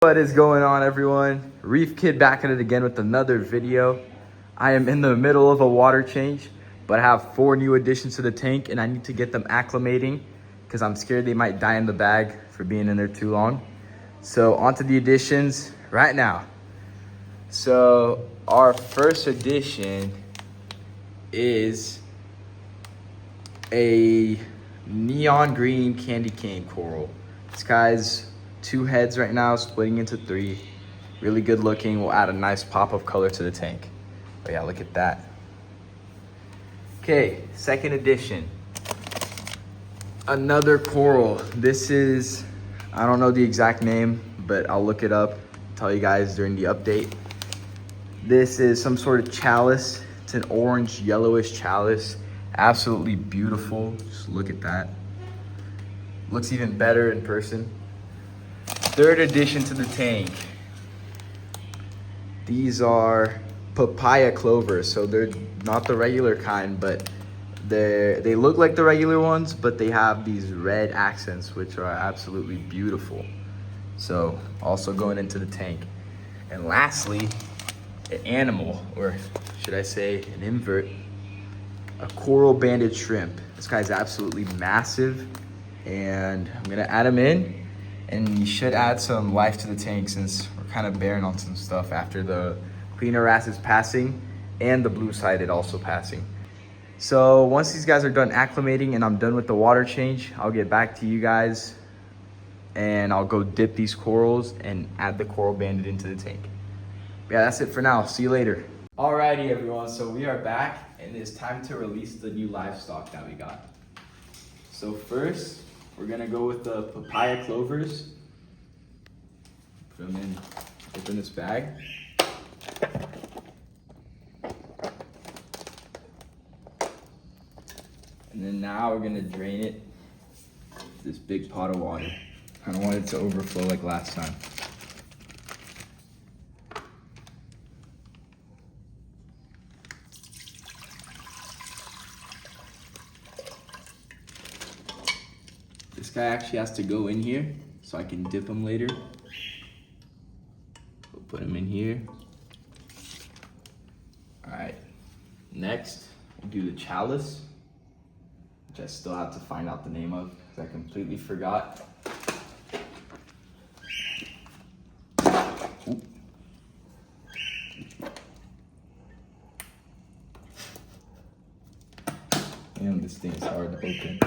What is going on, everyone? Reef Kid back at it again with another video. I am in the middle of a water change, but I have 4 new additions to the tank and I need to get them acclimating because I'm scared they might die in the bag for being in there too long. So onto the additions right now. So our first addition is a neon green candy cane coral. This guy's 2 heads right now, splitting into 3. Really good looking, will add a nice pop of color to the tank. But yeah, look at that. Okay, second addition. Another coral. This is, I don't know the exact name, but I'll look it up, tell you guys during the update. This is some sort of chalice. It's an orange yellowish chalice. Absolutely beautiful. Just look at that. Looks even better in person. Third addition to the tank. These are papaya clovers. So they're not the regular kind, but they look like the regular ones, but they have these red accents, which are absolutely beautiful. So also going into the tank. And lastly, an animal, or should I say an invert, a coral banded shrimp. This guy's absolutely massive, and I'm gonna add him in, and he should add some life to the tank since we're kind of barren on some stuff after the cleaner wrasse is passing and the blue-sided also passing. So once these guys are done acclimating and I'm done with the water change, I'll get back to you guys and I'll go dip these corals and add the coral banded into the tank. Yeah, that's it for now. See you later. Alrighty, everyone. So we are back and it's time to release the new livestock that we got. So first, we're gonna go with the papaya clovers. Put them in this bag. And then now we're gonna drain it to this big pot of water. I don't want it to overflow like last time. This guy actually has to go in here so I can dip him later. We'll put him in here. All right, next we'll do the chalice, which I still have to find out the name of because I completely forgot. Oop. Damn, this thing is hard to open.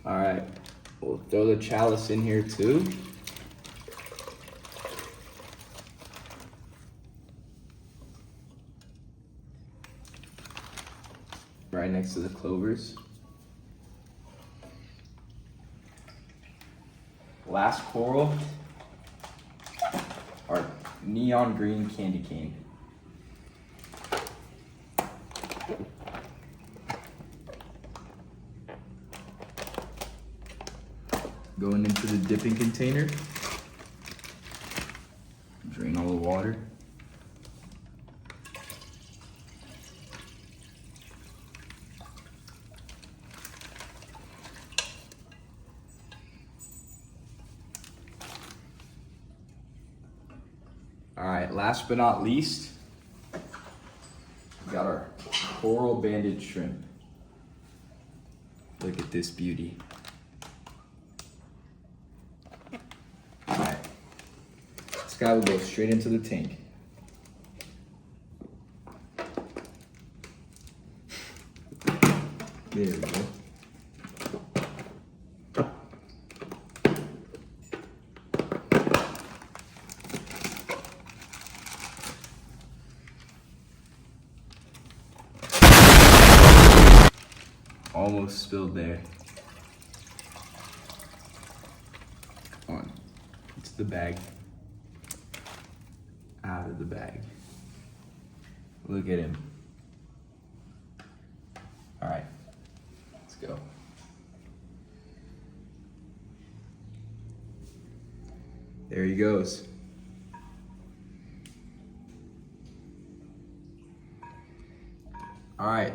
All right, we'll throw the chalice in here too. Right next to the clovers. Last coral, our neon green candy cane. Going into the dipping container. Drain all the water. All right, last but not least, we got our coral banded shrimp. Look at this beauty. All right, this guy will go straight into the tank. There we go. Almost spilled there. On into the bag. Out of the bag. Look at him. All right, let's go. There he goes. All right.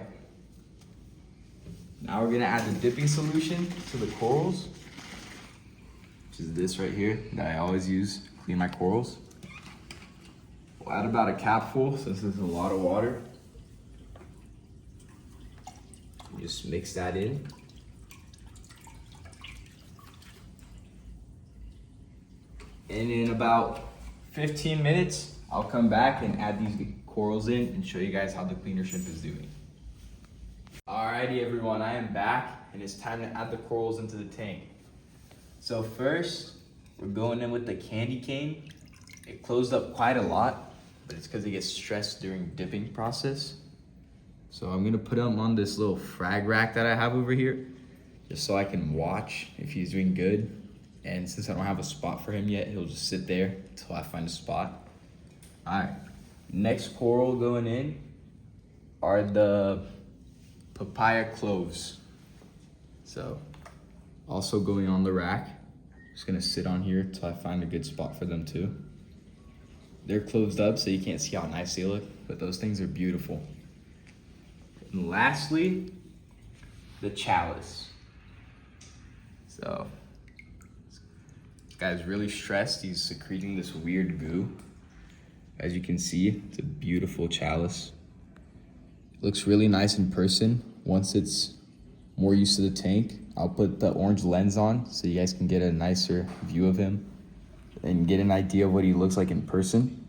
Now we're gonna add the dipping solution to the corals, which is this right here that I always use to clean my corals. We'll add about a capful since this is a lot of water. Just mix that in. And in about 15 minutes, I'll come back and add these corals in and show you guys how the cleaner shrimp is doing. Alrighty everyone, I am back and it's time to add the corals into the tank. So first, we're going in with the candy cane. It closed up quite a lot, but it's because it gets stressed during dipping process. So I'm gonna put him on this little frag rack that I have over here, just so I can watch if he's doing good. And since I don't have a spot for him yet, he'll just sit there until I find a spot. All right, next coral going in are the papaya cloves. So also going on the rack. Just gonna sit on here till I find a good spot for them too. They're closed up so you can't see how nice they look, but those things are beautiful. And lastly, the chalice. So this guy's really stressed. He's secreting this weird goo. As you can see, it's a beautiful chalice. It looks really nice in person. Once it's more used to the tank, I'll put the orange lens on so you guys can get a nicer view of him and get an idea of what he looks like in person.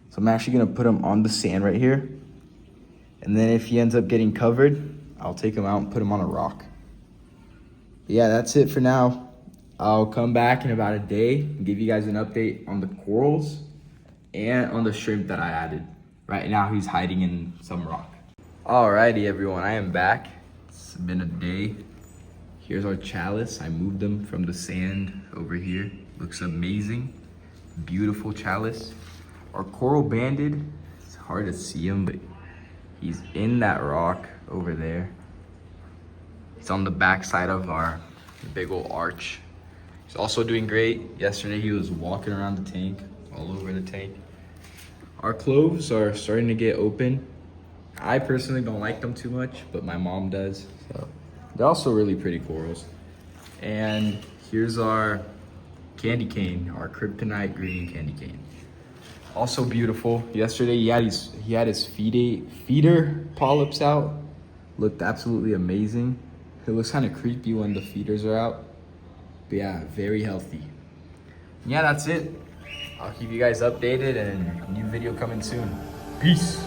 So I'm actually gonna put him on the sand right here. And then if he ends up getting covered, I'll take him out and put him on a rock. But yeah, that's it for now. I'll come back in about a day and give you guys an update on the corals and on the shrimp that I added. Right now he's hiding in some rock. Alrighty everyone, I am back. It's been a day. Here's our chalice. I moved them from the sand over here. Looks amazing. Beautiful chalice. Our coral banded, it's hard to see him, but he's in that rock over there. He's on the back side of our big old arch. He's also doing great. Yesterday he was walking around the tank, all over the tank. Our cloves are starting to get open. I personally don't like them too much, but my mom does. So they're also really pretty corals. And here's our candy cane, our kryptonite green candy cane. Also beautiful. Yesterday he had his feeder polyps out. Looked absolutely amazing. It looks kind of creepy when the feeders are out. But yeah, very healthy. Yeah, that's it. I'll keep you guys updated and a new video coming soon. Peace.